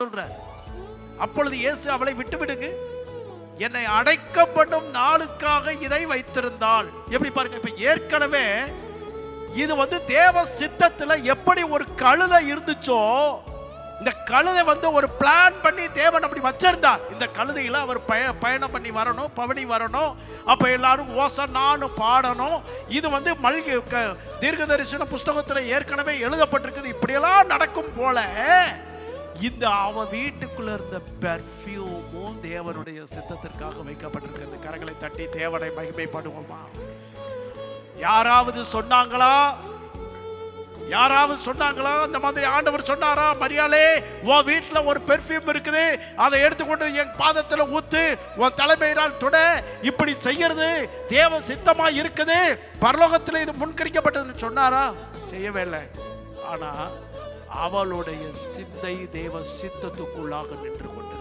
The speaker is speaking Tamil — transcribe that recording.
சொல்ற. அப்பொழுது இயேசு அவளை விட்டுவிடுங்க, என்னை அடைக்கப்படும் நாளுக்காக இதை வைத்திருந்தாள். எப்படி பாருங்க, இப்ப ஏற்கனவே இது தேவ சித்தத்துல எப்படி ஒரு கழுதை இருந்துச்சோ, இந்த கழுதை ஒரு பிளான் பண்ணி தேவன் அப்படி வச்சிருந்தார். இந்த கழுதையில அவர் பயணம் பண்ணி வரணும், பவனி வரணும், அப்ப எல்லாரும் ஓசன்னான்னு பாடணும். இது மல்கி தீர்க்க தரிசன புஸ்தகத்துல ஏற்கனவே எழுதப்பட்டிருக்குது. இப்படியெல்லாம் நடக்கும் போல இந்த அவ வீட்டுக்குள்ள இருந்த பெர்ஃபியூமும் தேவனுடைய சித்தத்திற்காக வைக்கப்பட்டிருக்கிறது. கரங்களை தட்டி தேவனை மகிமைப்படுவோமா? யாராவது சொன்னாங்களா? யாராவது சொன்னாங்களா? அந்த மாதிரி ஆண்டவர் சொன்னாரா? மரியாளே, உன் வீட்டுல ஒரு பெர்ஃபியூம் இருக்குது, அதை எடுத்துக்கொண்டு என் பாதத்துல ஊத்து, உன் தலைமையினால் தொட, இப்படி செய்யறது தேவ சித்தமா இருக்குது, பரலோகத்தில் இது முன்கரிக்கப்பட்டதுன்னு சொன்னாரா? செய்யவே இல்லை. ஆனா அவளுடைய சிந்தை தேவ சித்தத்துக்குள்ளாக நின்று கொண்டு